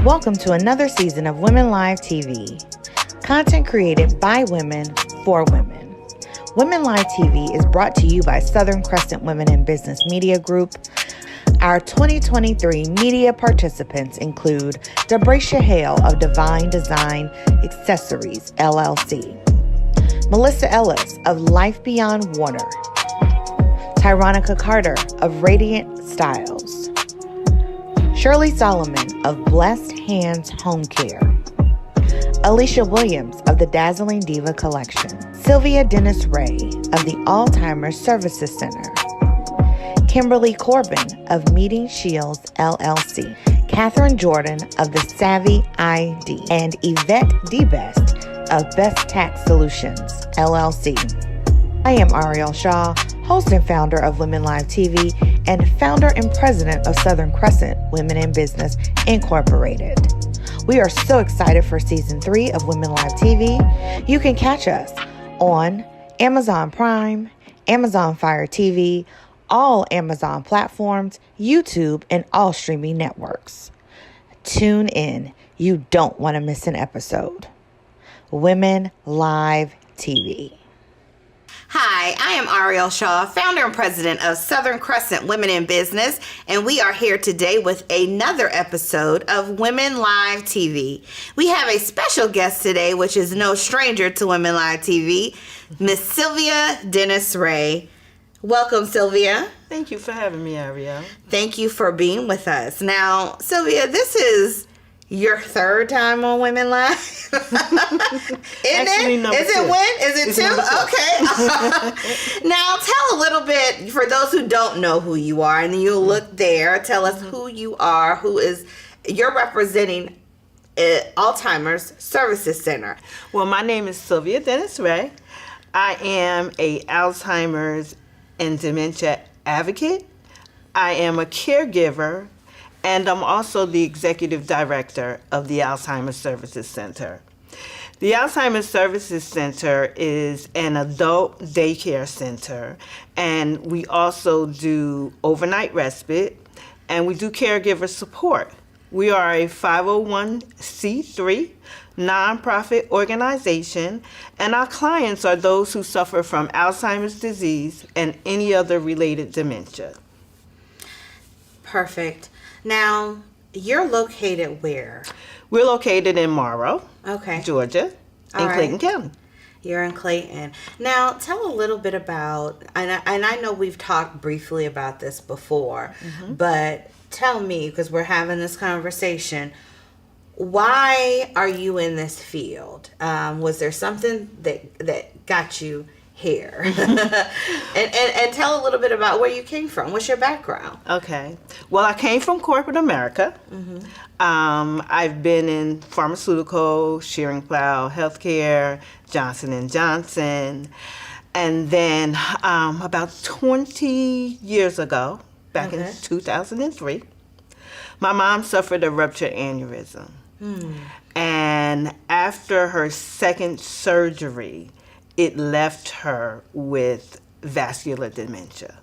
Welcome to another season of Women Live TV. Content created by women for women. Women Live TV is brought to you by Southern Crescent Women in Business Media Group. Our 2023 media participants include Debracia Hale of Divine Design Accessories, LLC. Melissa Ellis of Life Beyond Water. Tyronica Carter of Radiant Styles. Shirley Solomon of Blessed Hands Home Care. Alicia Williams of the Dazzling Diva Collection. Sylvia Dennis Ray of the Alzheimer's Services Center. Kimberly Corbin of Meeting Shields, LLC. Catherine Jordan of the Savvy ID. And Yvette DeBest of Best Tax Solutions, LLC. I am Ariel Shaw, host and founder of Women Live TV and founder and president of Southern Crescent Women in Business Incorporated. We are so excited for season 3 of Women Live TV. You can catch us on Amazon Prime, Amazon Fire TV, all Amazon platforms, YouTube, and all streaming networks. Tune in. You don't want to miss an episode. Women Live TV. Hi, I am Ariel Shaw, founder and president of Southern Crescent Women in Business, and we are here today with another episode of Women Live TV. We have a special guest today, which is no stranger to Women Live TV, Miss Sylvia Dennis Ray. Welcome, Sylvia. Thank you for having me, Ariel. Thank you for being with us. Now, Sylvia, this is your third time on Women Live? Actually, number Is two. it when? Is it It's two? number two. Okay. Now, tell a little bit, for those who don't know who you are, and you look there, tell us who you are, you're representing Alzheimer's Services Center. Well, my name is Sylvia Dennis Ray. I am a Alzheimer's and dementia advocate. I am a caregiver, and I'm also the executive director of the Alzheimer's Services Center. The Alzheimer's Services Center is an adult daycare center, and we also do overnight respite, and we do caregiver support. We are a 501c3 nonprofit organization, and our clients are those who suffer from Alzheimer's disease and any other related dementia. Perfect. Now, you're located where? We're located in Morrow, Okay. Georgia, All in right. Clayton County. You're in Clayton. Now, tell a little bit about, and I know we've talked briefly about this before, but tell me, because we're having this conversation, why are you in this field? Was there something that got you here? and tell a little bit about where you came from. What's your background? Okay. Well, I came from corporate America. I've been in pharmaceutical, shearing plow, healthcare, Johnson & Johnson. And then about 20 years ago, back in 2003, my mom suffered a ruptured aneurysm. And after her second surgery, it left her with vascular dementia.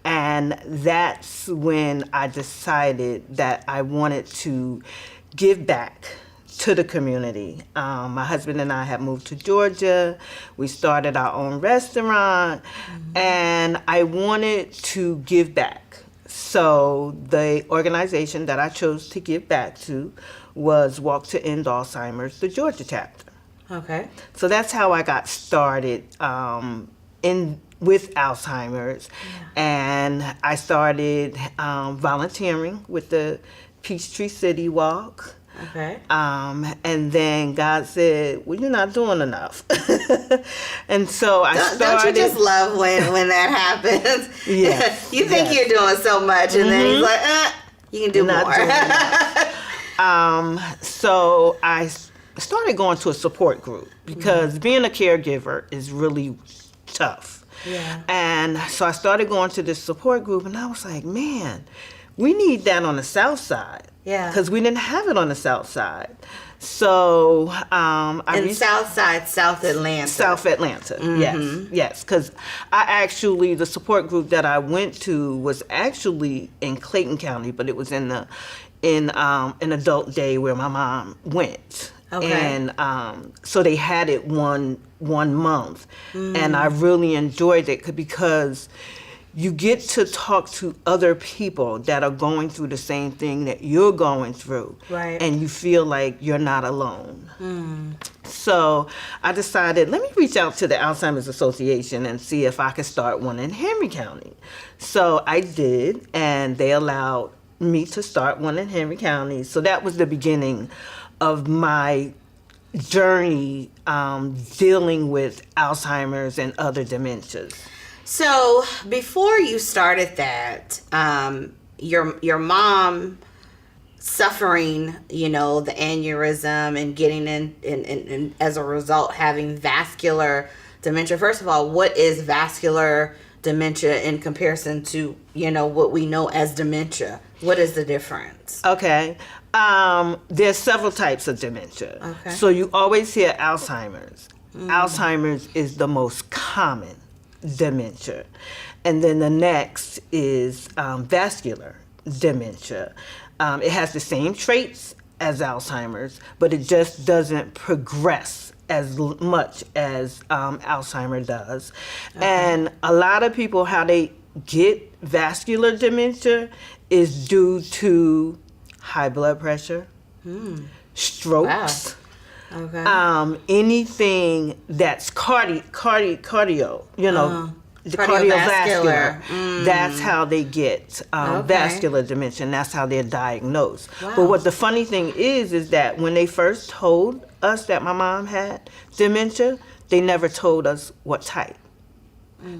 And that's when I decided that I wanted to give back to the community. My husband and I have moved to Georgia. We started our own restaurant, and I wanted to give back. So the organization that I chose to give back to was Walk to End Alzheimer's, the Georgia chapter. Okay. So that's how I got started with Alzheimer's. And I started volunteering with the Peachtree City Walk. Okay. And then God said, well, you're not doing enough. And so I started. Don't you just love when that happens? Yes. You think you're doing so much, and then he's like, you can do Not more. doing enough. So I started going to a support group because being a caregiver is really tough. Yeah. And so I started going to this support group, and I was like, man, we need that on the South Side. Yeah. Because we didn't have it on the South Side. So South Side, South Atlanta. South Atlanta, yes. Because the support group that I went to was actually in Clayton County, but it was in the in an adult day where my mom went. Okay. And so they had it one month. And I really enjoyed it because you get to talk to other people that are going through the same thing that you're going through. Right. And you feel like you're not alone. So I decided, let me reach out to the Alzheimer's Association and see if I could start one in Henry County. So I did, and they allowed me to start one in Henry County. So that was the beginning of my journey dealing with Alzheimer's and other dementias. So before you started that, your mom suffering, the aneurysm and getting in as a result having vascular dementia. First of all, what is vascular dementia in comparison to, what we know as dementia? What is the difference? Okay. There's several types of dementia. Okay. So you always hear Alzheimer's. Alzheimer's is the most common dementia. And then the next is vascular dementia. It has the same traits as Alzheimer's, but it just doesn't progress as much as Alzheimer's does. Okay. And a lot of people, how they get vascular dementia is due to high blood pressure, strokes, wow. Okay. Anything that's cardio, the cardiovascular. That's how they get vascular dementia, and that's how they're diagnosed. Wow. But what the funny thing is that when they first told us that my mom had dementia, they never told us what type.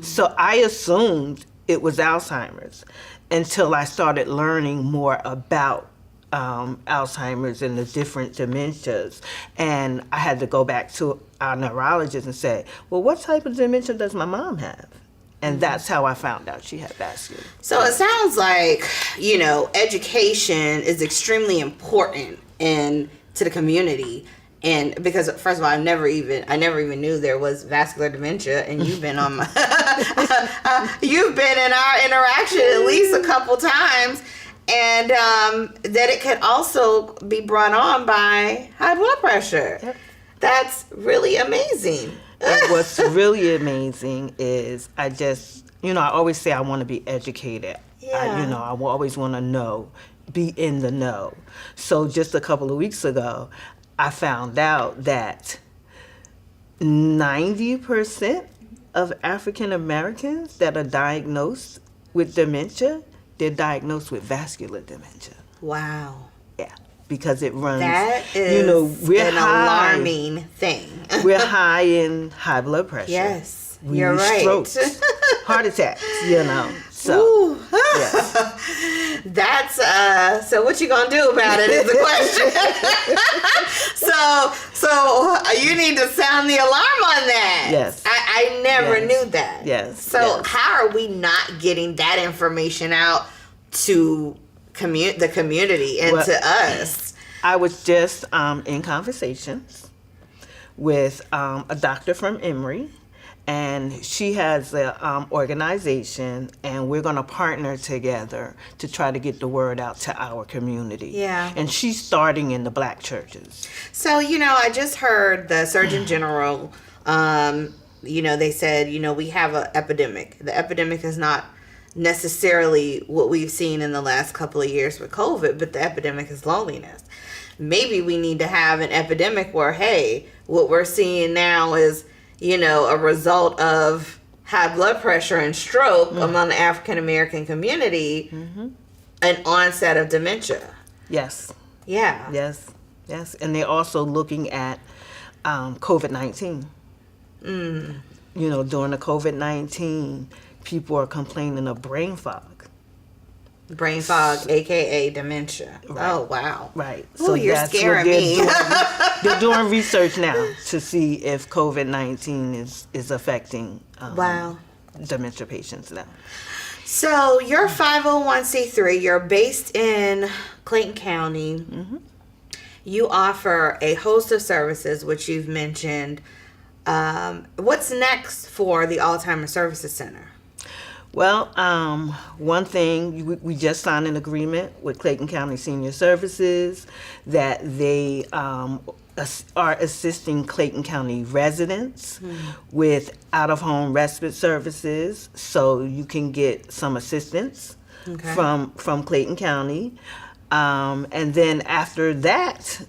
So I assumed it was Alzheimer's until I started learning more about Alzheimer's and the different dementias. And I had to go back to our neurologist and say, well, what type of dementia does my mom have? And that's how I found out she had vascular. So it sounds like, education is extremely important to the community. And because first of all, I never even knew there was vascular dementia, and you've been on you've been in our interaction at least a couple times, and that it could also be brought on by high blood pressure. Yep. That's really amazing. And what's really amazing is I always say I want to be educated. Yeah. I always want to be in the know. So just a couple of weeks ago, I found out that 90% of African Americans that are diagnosed with dementia, they're diagnosed with vascular dementia. Wow. Yeah, because it runs. That is we're an alarming thing. We're high in high blood pressure. Yes, We you're right. Strokes, heart attacks. So, ooh. yes. That's so. What you gonna do about it is the question. so you need to sound the alarm on that. Yes. I never knew that. Yes. So how are we not getting that information out to the community and to us? I was just in conversations with a doctor from Emory, and she has an organization, and we're going to partner together to try to get the word out to our community. Yeah. And she's starting in the Black churches. So, I just heard the Surgeon General, they said, we have an epidemic. The epidemic is not necessarily what we've seen in the last couple of years with COVID, but the epidemic is loneliness. Maybe we need to have an epidemic where, hey, what we're seeing now is, a result of high blood pressure and stroke among the African American community, an onset of dementia. Yes. Yeah. Yes. And they're also looking at COVID-19. During the COVID-19, people are complaining of brain fog. Brain fog, aka dementia. Right. Oh, wow. Right. So you're that's scaring what me. They're doing research now to see if COVID-19 is affecting Wow. dementia patients now. So you're 501c3. You're based in Clayton County. You offer a host of services, which you've mentioned. What's next for the Alzheimer's Services Center? Well, one thing, we just signed an agreement with Clayton County Senior Services that they are assisting Clayton County residents with out-of-home respite services, so you can get some assistance from Clayton County. And then after that,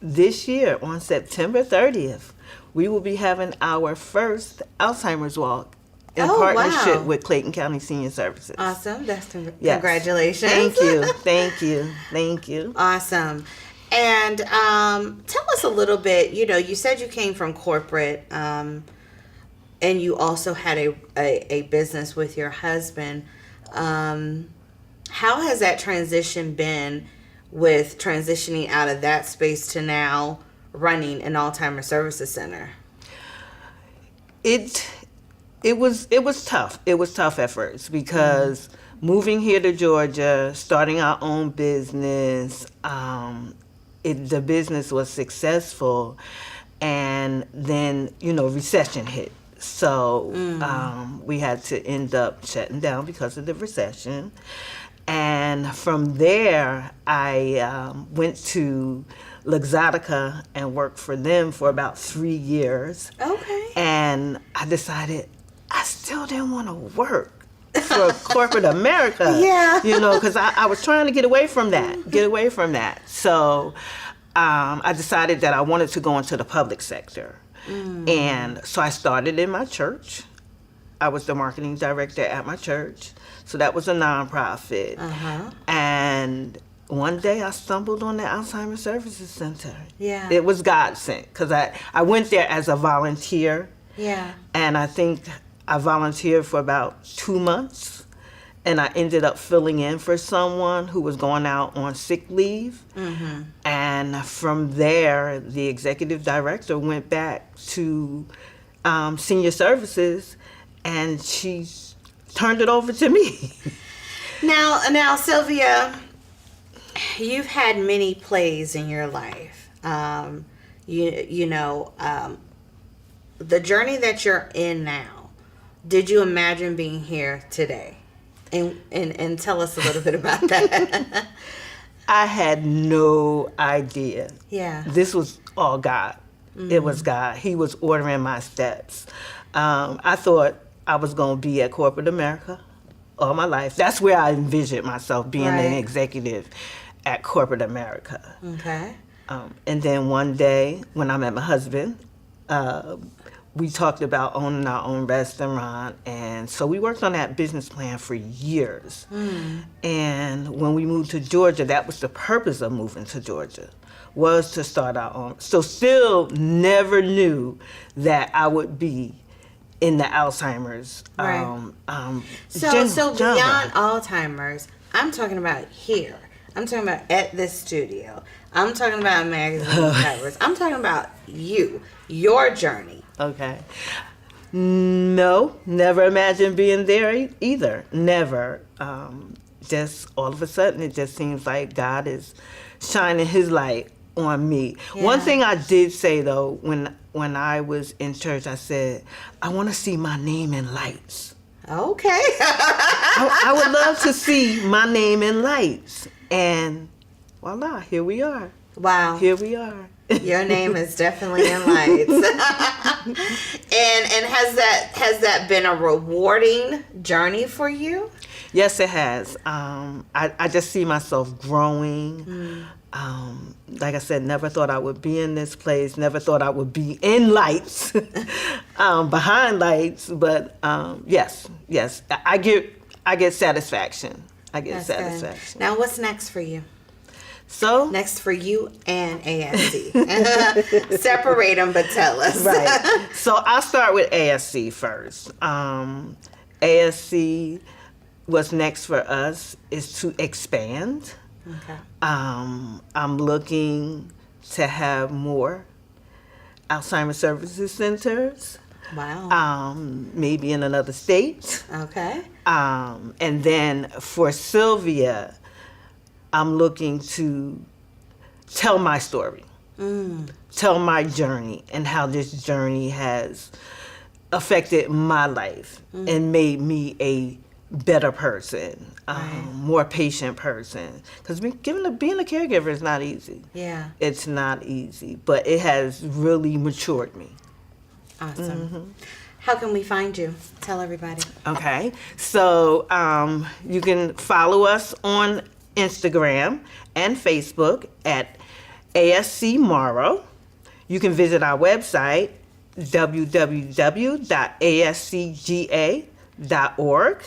this year on September 30th, we will be having our first Alzheimer's walk in partnership with Clayton County Senior Services. Awesome. That's Yes. congratulations. Thank you. Awesome. And tell us a little bit, you said you came from corporate, and you also had a business with your husband. How has that transition been with transitioning out of that space to now running an Alzheimer's Services Center? It was tough. It was tough at first because moving here to Georgia, starting our own business, the business was successful, and then recession hit. So we had to end up shutting down because of the recession. And from there, I went to Luxottica and worked for them for about 3 years. Okay. And I decided I still didn't want to work for corporate America. Yeah. Because I was trying to get away from that. So I decided that I wanted to go into the public sector. And so I started in my church. I was the marketing director at my church. So that was a nonprofit. And one day I stumbled on the Alzheimer's Services Center. Yeah. It was God sent because I went there as a volunteer. Yeah. And I think I volunteered for about 2 months. And I ended up filling in for someone who was going out on sick leave. And from there, the executive director went back to senior services, and she turned it over to me. Now, Sylvia, you've had many plays in your life. The journey that you're in now, did you imagine being here today? And tell us a little bit about that. I had no idea. Yeah. This was all God. It was God. He was ordering my steps. I thought I was going to be at corporate America all my life. That's where I envisioned myself, being an executive at corporate America. Okay. And then one day when I met my husband, we talked about owning our own restaurant, and so we worked on that business plan for years. And when we moved to Georgia, that was the purpose of moving to Georgia, was to start our own. So still never knew that I would be in the Alzheimer's So beyond Alzheimer's, I'm talking about here. I'm talking about at this studio. I'm talking about magazine covers. I'm talking about you, your journey. Okay. No, never imagined being there either. Never. Just all of a sudden, it just seems like God is shining His light on me. Yeah. One thing I did say though, when I was in church, I said, I want to see my name in lights. Okay. I would love to see my name in lights, and voila, here we are. Wow. Here we are. Your name is definitely in lights. and has that been a rewarding journey for you? Yes, it has. I just see myself growing. Like I said, never thought I would be in this place. Never thought I would be in lights, behind lights. But yes, I get satisfaction. That's satisfaction. Good. Now, what's next for you? So next for you and ASC. Separate them, but tell us. Right. So I'll start with ASC first. ASC, what's next for us is to expand. Okay. I'm looking to have more Alzheimer's services centers. Wow. Maybe in another state. Okay. And then for Sylvia, I'm looking to tell my story, tell my journey, and how this journey has affected my life and made me a better person, more patient person. Because being a caregiver is not easy. Yeah. It's not easy, but it has really matured me. Awesome. How can we find you? Tell everybody. Okay, so you can follow us on Instagram and Facebook at ASC Morrow. You can visit our website, www.ascga.org.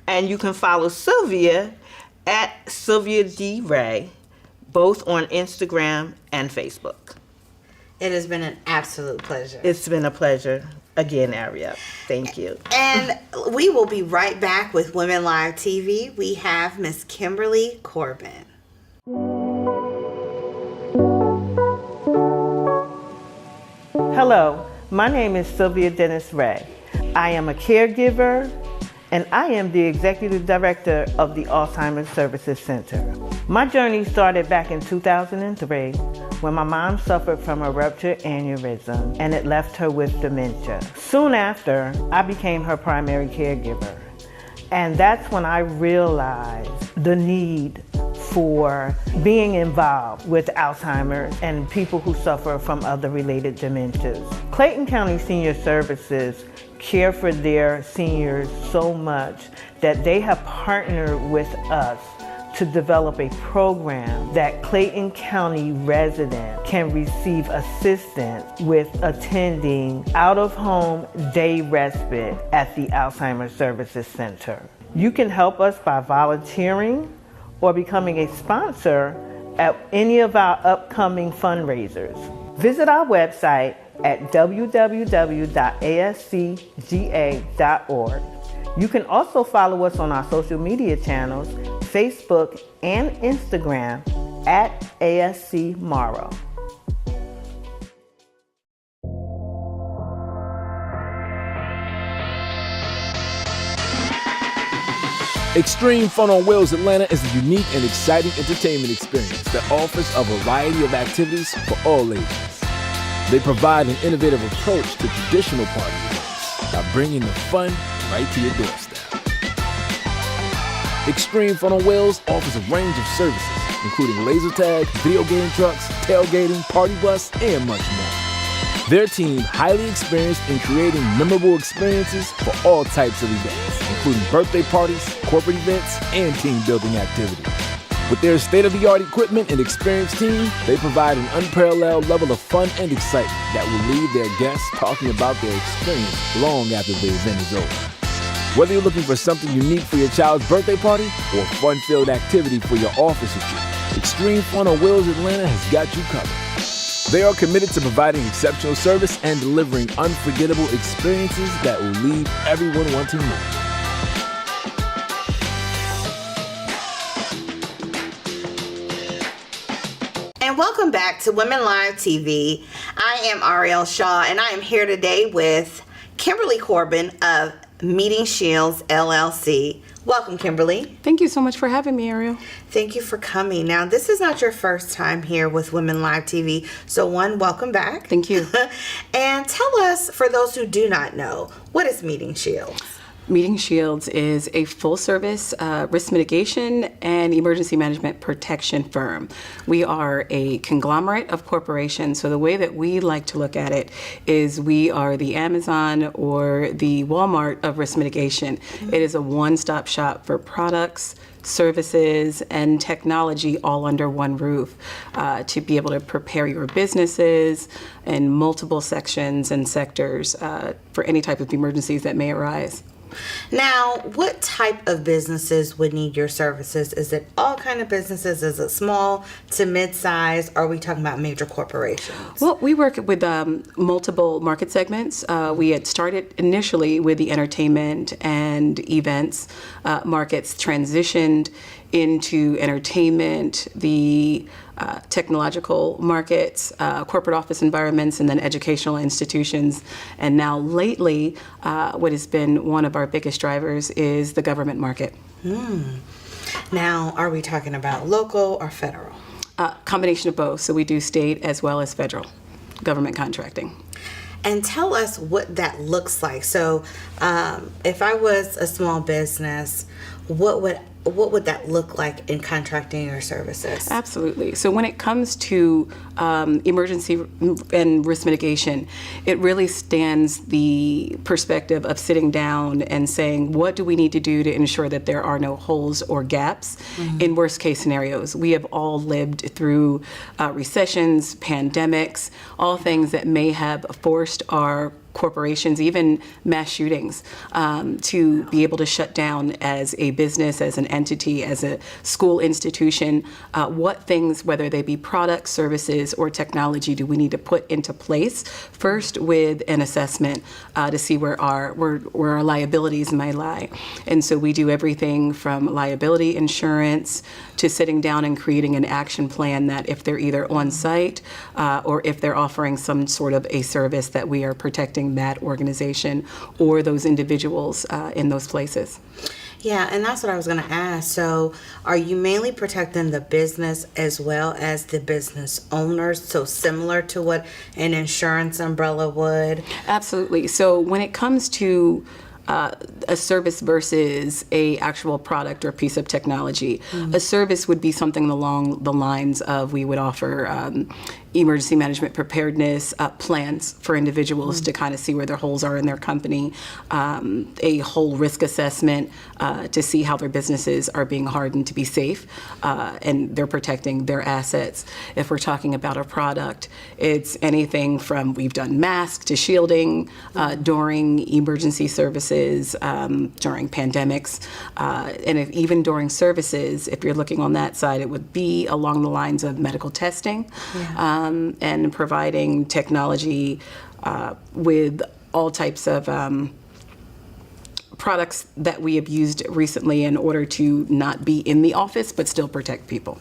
And you can follow Sylvia at Sylvia D. Ray, both on Instagram and Facebook. It has been an absolute pleasure. It's been a pleasure. Again, Ariel, thank you. And we will be right back with Women Live TV. We have Miss Kimberly Corbin. Hello, my name is Sylvia Dennis Ray. I am a caregiver, and I am the Executive Director of the Alzheimer's Services Center. My journey started back in 2003 when my mom suffered from a ruptured aneurysm and it left her with dementia. Soon after, I became her primary caregiver. And that's when I realized the need for being involved with Alzheimer's and people who suffer from other related dementias. Clayton County Senior Services care for their seniors so much that they have partnered with us to develop a program that Clayton County residents can receive assistance with attending out-of-home day respite at the Alzheimer's Services Center. You can help us by volunteering or becoming a sponsor at any of our upcoming fundraisers. Visit our website at www.ascga.org. You can also follow us on our social media channels, Facebook and Instagram at ASC Morrow. Extreme Fun on Wheels Atlanta is a unique and exciting entertainment experience that offers a variety of activities for all ages. They provide an innovative approach to traditional party events by bringing the fun right to your doorstep. Extreme Fun on Wheels offers a range of services, including laser tag, video game trucks, tailgating, party bus, and much more. Their team, highly experienced in creating memorable experiences for all types of events, including birthday parties, corporate events, and team building activities. With their state-of-the-art equipment and experienced team, they provide an unparalleled level of fun and excitement that will leave their guests talking about their experience long after the event is over. Whether you're looking for something unique for your child's birthday party or a fun-filled activity for your office retreat, Extreme Fun on Wheels Atlanta has got you covered. They are committed to providing exceptional service and delivering unforgettable experiences that will leave everyone wanting more. And welcome back to Women Live TV. I am Ariel Shaw, and I am here today with Kimberly Corbin of Meeting Shields LLC. Welcome, Kimberly. Thank you so much for having me, Ariel. Thank you for coming. Now, this is not your first time here with Women Live TV, so welcome back. Thank you. And tell us, for those who do not know, what is Meeting Shields? Meeting Shields is a full-service risk mitigation and emergency management protection firm. We are a conglomerate of corporations, so the way that we like to look at it is we are the Amazon or the Walmart of risk mitigation. Mm-hmm. It is a one-stop shop for products, services, and technology all under one roof to be able to prepare your businesses in multiple sections and sectors for any type of emergencies that may arise. Now, what type of businesses would need your services? Is it all kind of businesses? Is it small to mid-size? Are we talking about major corporations? Well, we work with multiple market segments. We had started initially with the entertainment and events markets, transitioned into entertainment, the technological markets, corporate office environments, and then educational institutions. And now lately, what has been one of our biggest drivers is the government market. Now, are we talking about local or federal? Combination of both. So we do state as well as federal government contracting. And tell us what that looks like. So, if I was a small business, what would that look like in contracting your services? Absolutely. So when it comes to emergency and risk mitigation, it really stands the perspective of sitting down and saying, what do we need to do to ensure that there are no holes or gaps in worst case scenarios? We have all lived through recessions, pandemics, all things that may have forced our corporations, even mass shootings, to be able to shut down as a business, as an entity, as a school institution. What things, whether they be products, services, or technology, do we need to put into place? First, with an assessment to see where our liabilities may lie. And so we do everything from liability insurance to sitting down and creating an action plan that if they're either on site or if they're offering some sort of a service, that we are protecting that organization or those individuals in those places. Yeah, and that's what I was going to ask. So, are you mainly protecting the business as well as the business owners? So, similar to what an insurance umbrella would? Absolutely. So, when it comes to a service versus a actual product or piece of technology, a service would be something along the lines of we would offer emergency management preparedness plans for individuals to kind of see where their holes are in their company, a whole risk assessment to see how their businesses are being hardened to be safe and they're protecting their assets. If we're talking about a product, it's anything from we've done masks to shielding during emergency services, during pandemics, and even during services, if you're looking on that side, it would be along the lines of medical testing. And providing technology with all types of products that we have used recently in order to not be in the office but still protect people.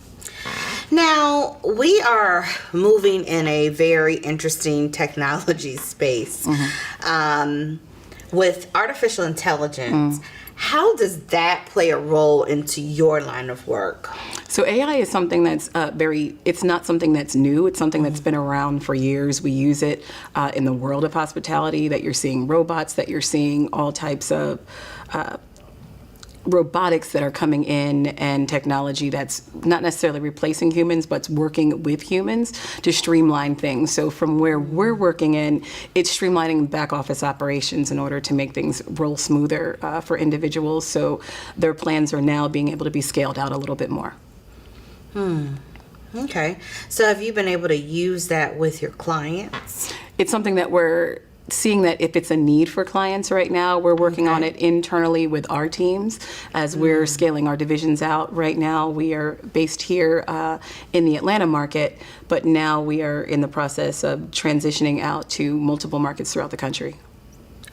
Now, we are moving in a very interesting technology space with artificial intelligence. How does that play a role into your line of work? So AI is something that's it's not something that's new. It's something that's been around for years. We use it in the world of hospitality, that you're seeing robots, that you're seeing all types of robotics that are coming in, and technology that's not necessarily replacing humans, but working with humans to streamline things. So from where we're working in, it's streamlining back office operations in order to make things roll smoother for individuals. So their plans are now being able to be scaled out a little bit more. Okay. So have you been able to use that with your clients? It's something that we're seeing that if it's a need for clients right now, we're working on it internally with our teams as we're scaling our divisions out. Right now, we are based here in the Atlanta market, but now we are in the process of transitioning out to multiple markets throughout the country.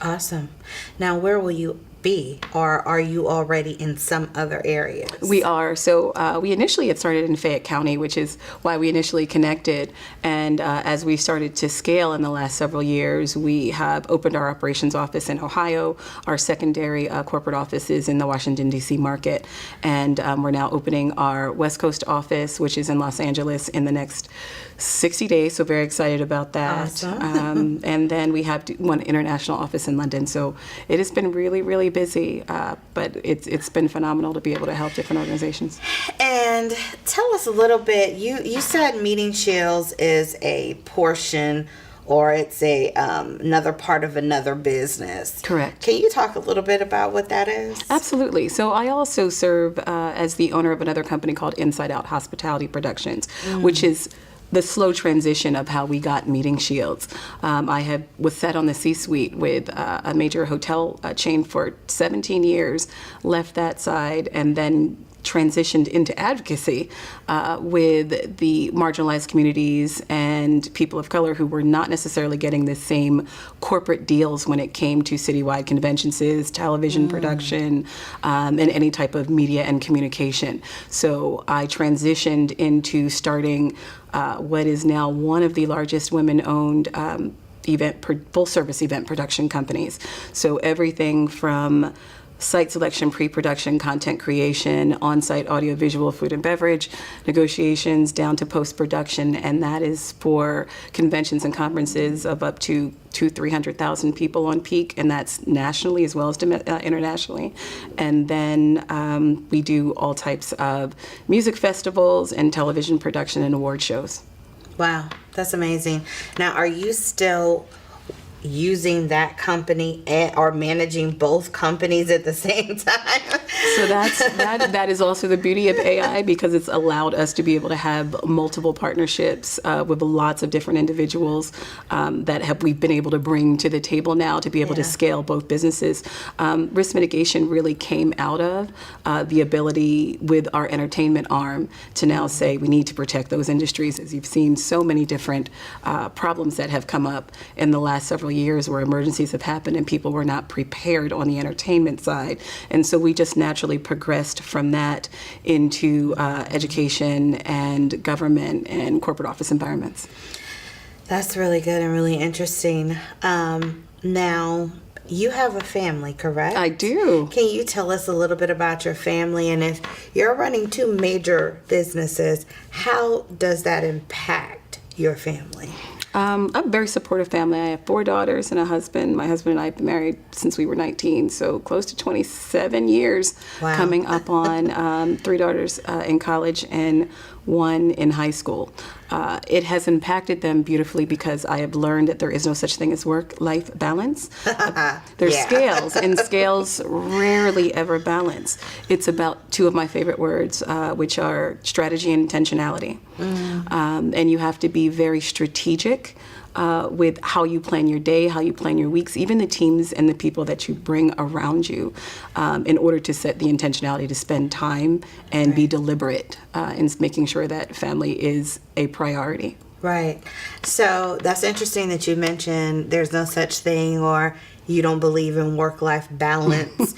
Awesome. Now, where will you be, or are you already in some other areas? We are. So we initially had started in Fayette County, which is why we initially connected. And as we started to scale in the last several years, we have opened our operations office in Ohio. Our secondary corporate office is in the Washington, D.C. market. And we're now opening our West Coast office, which is in Los Angeles, in the next 60 days. So very excited about that. Awesome. And then we have one international office in London. So it has been really, really busy, but it's been phenomenal to be able to help different organizations. And tell us a little bit, you said Meeting Shields is a portion, or it's a another part of another business. Correct. Can you talk a little bit about what that is? Absolutely. So I also serve as the owner of another company called Inside Out Hospitality Productions, which is the slow transition of how we got Meeting Shields. I was set on the C-suite with a major hotel chain for 17 years, left that side, and then transitioned into advocacy with the marginalized communities and people of color who were not necessarily getting the same corporate deals when it came to citywide conventions, television production, and any type of media and communication. So I transitioned into starting what is now one of the largest women-owned full-service event production companies. So everything from site selection, pre-production, content creation, on-site audiovisual, food and beverage, negotiations, down to post-production, and that is for conventions and conferences of up to 200,000-300,000 people on peak, and that's nationally as well as internationally. And then we do all types of music festivals and television production and award shows. Wow, that's amazing. Now, are you still using that company or managing both companies at the same time? So that is also the beauty of AI, because it's allowed us to be able to have multiple partnerships with lots of different individuals that we've been able to bring to the table now to be able to scale both businesses. Risk mitigation really came out of the ability with our entertainment arm to now say we need to protect those industries. As you've seen, so many different problems that have come up in the last several years where emergencies have happened and people were not prepared on the entertainment side. And so we just naturally progressed from that into education and government and corporate office environments. That's really good and really interesting. Now, you have a family, correct? I do. Can you tell us a little bit about your family? And if you're running two major businesses, how does that impact your family? I'm a very supportive family. I have 4 daughters and a husband. My husband and I have been married since we were 19, so close to 27 years. Wow. Coming up on 3 daughters in college and 1 in high school. It has impacted them beautifully because I have learned that there is no such thing as work-life balance. There's scales, and scales rarely ever balance. It's about 2 of my favorite words, which are strategy and intentionality. And you have to be very strategic with how you plan your day, how you plan your weeks, even the teams and the people that you bring around you, in order to set the intentionality to spend time and be deliberate in making sure that family is a priority. Right. So that's interesting that you mentioned there's no such thing, or you don't believe in work-life balance,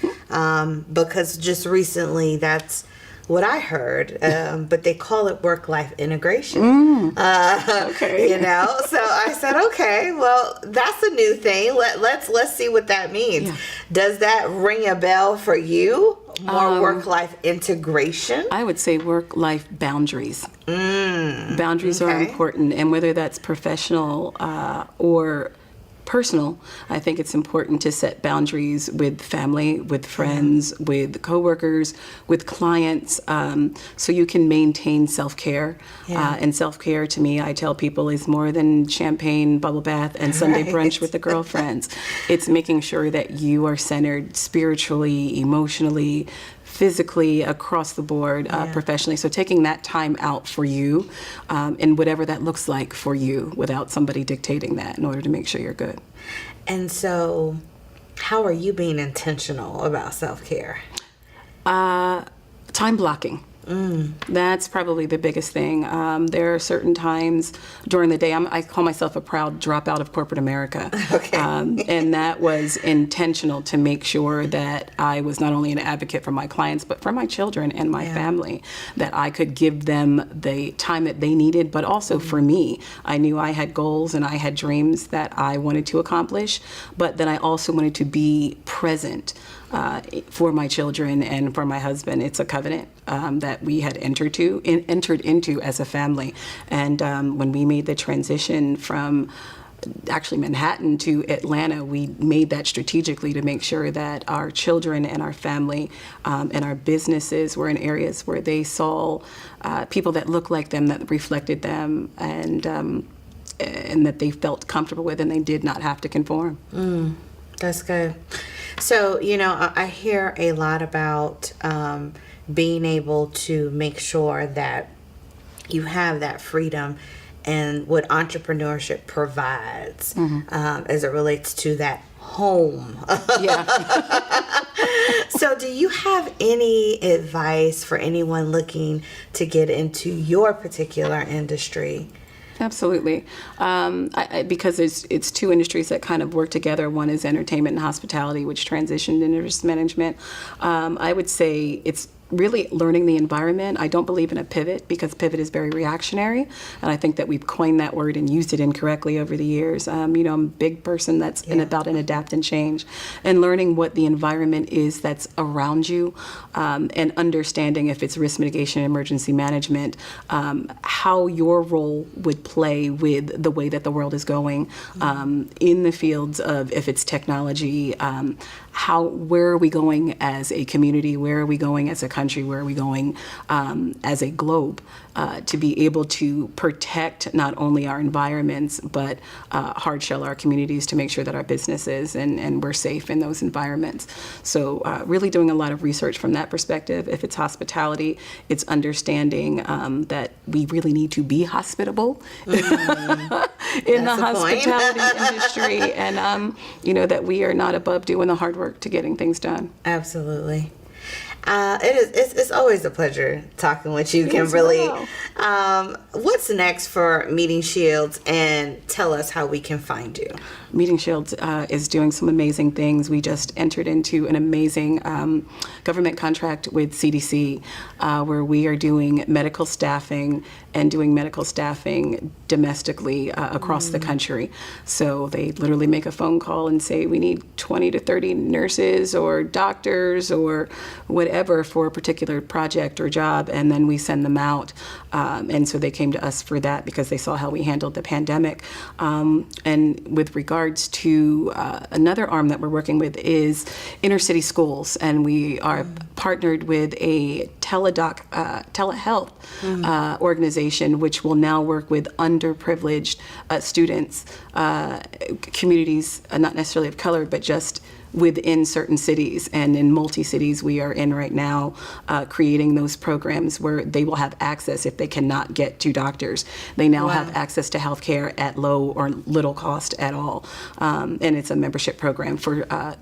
because just recently that's what I heard, but they call it work-life integration. Okay. You know, so I said, okay, well, that's a new thing. Let's see what that means. Yeah. Does that ring a bell for you? More work-life integration? I would say work-life boundaries. Boundaries are important, and whether that's professional or personal, I think it's important to set boundaries with family, with friends, with coworkers, with clients, so you can maintain self-care. And self-care, to me, I tell people, is more than champagne, bubble bath, and Sunday brunch with the girlfriends. It's making sure that you are centered spiritually, emotionally, physically, across the board, professionally. So taking that time out for you, and whatever that looks like for you, without somebody dictating that, in order to make sure you're good. And so, how are you being intentional about self-care? Time blocking. That's probably the biggest thing. There are certain times during the day, I call myself a proud dropout of corporate America. Okay. And that was intentional to make sure that I was not only an advocate for my clients, but for my children and my family, that I could give them the time that they needed, but also for me. I knew I had goals and I had dreams that I wanted to accomplish, but then I also wanted to be present for my children and for my husband. It's a covenant that we had entered into as a family. And when we made the transition from actually Manhattan to Atlanta, we made that strategically to make sure that our children and our family and our businesses were in areas where they saw people that looked like them, that reflected them, and that they felt comfortable with, and they did not have to conform. That's good. So, you know, I hear a lot about being able to make sure that you have that freedom and what entrepreneurship provides as it relates to that home. So do you have any advice for anyone looking to get into your particular industry? Absolutely. Because it's 2 industries that kind of work together. One is entertainment and hospitality, which transitioned into risk management. I would say it's really learning the environment. I don't believe in a pivot because pivot is very reactionary, and I think that we've coined that word and used it incorrectly over the years. I'm a big person that's about an adapt and change, and learning what the environment is that's around you, and understanding if it's risk mitigation and emergency management, how your role would play with the way that the world is going, in the fields of, if it's technology, where are we going as a community, where are we going as a country, where are we going as a globe, to be able to protect not only our environments, but hard shell our communities to make sure that our businesses and we're safe in those environments. So really doing a lot of research from that perspective. If it's hospitality, it's understanding that we really need to be hospitable in the hospitality industry, and that we are not above doing the hard work to getting things done. Absolutely. It's always a pleasure talking with you, Kimberly. What's next for Meeting Shields, and tell us how we can find you? Meeting Shields is doing some amazing things. We just entered into an amazing government contract with CDC, where we are doing medical staffing and doing medical staffing domestically across the country. So they literally make a phone call and say, we need 20 to 30 nurses or doctors or whatever for a particular project or job, and then we send them out. And so they came to us for that because they saw how we handled the pandemic. And with regards to another arm that we're working with is inner city schools, and we are partnered with a telehealth organization, which will now work with underprivileged students, communities, not necessarily of color, but just within certain cities. And in multi-cities we are in right now, creating those programs where they will have access if they cannot get to doctors. They now have access to healthcare at low or little cost at all. And it's a membership program for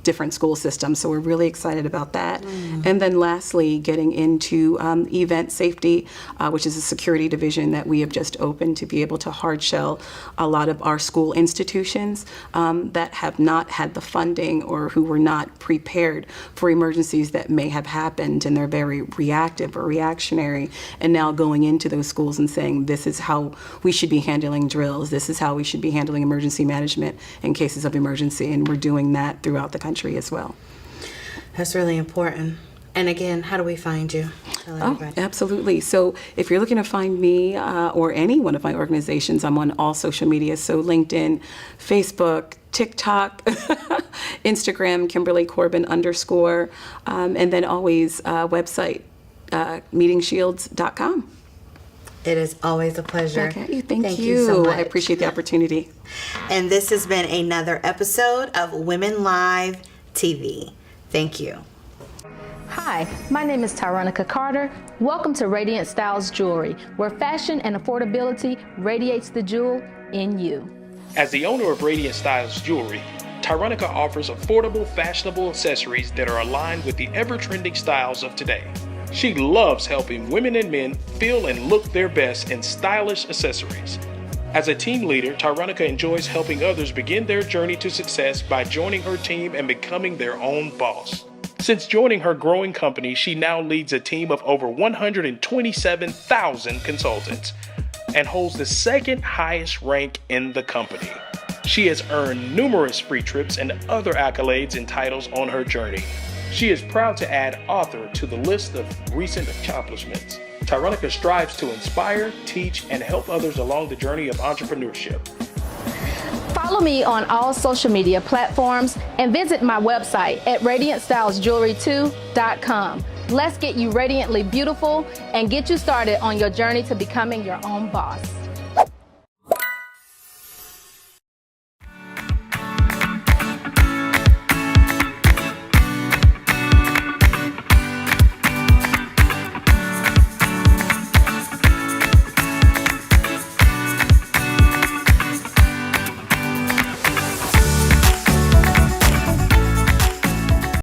different school systems. So we're really excited about that. And then lastly, getting into event safety, which is a security division that we have just opened to be able to hard shell a lot of our school institutions that have not had the funding or who were not prepared for emergencies that may have happened, and they're very reactive or reactionary, and now going into those schools and saying, this is how we should be handling drills, this is how we should be handling emergency management in cases of emergency, and we're doing that throughout the country as well. That's really important. And again, how do we find you? Tell everybody. Absolutely. So if you're looking to find me or any one of my organizations, I'm on all social media. So LinkedIn, Facebook, TikTok, Instagram, Kimberly Corbin _, and then always website, meetingshields.com. It is always a pleasure. Okay, thank you so much. I appreciate the opportunity. And this has been another episode of Women Live TV. Thank you. Hi, my name is Tyronica Carter. Welcome to Radiant Styles Jewelry, where fashion and affordability radiates the jewel in you. As the owner of Radiant Styles Jewelry, Tyronica offers affordable, fashionable accessories that are aligned with the ever-trending styles of today. She loves helping women and men feel and look their best in stylish accessories. As a team leader, Tyronica enjoys helping others begin their journey to success by joining her team and becoming their own boss. Since joining her growing company, she now leads a team of over 127,000 consultants and holds the second highest rank in the company. She has earned numerous free trips and other accolades and titles on her journey. She is proud to add author to the list of recent accomplishments. Tyronica strives to inspire, teach, and help others along the journey of entrepreneurship. Follow me on all social media platforms and visit my website at radiantstylesjewelry2.com. Let's get you radiantly beautiful and get you started on your journey to becoming your own boss.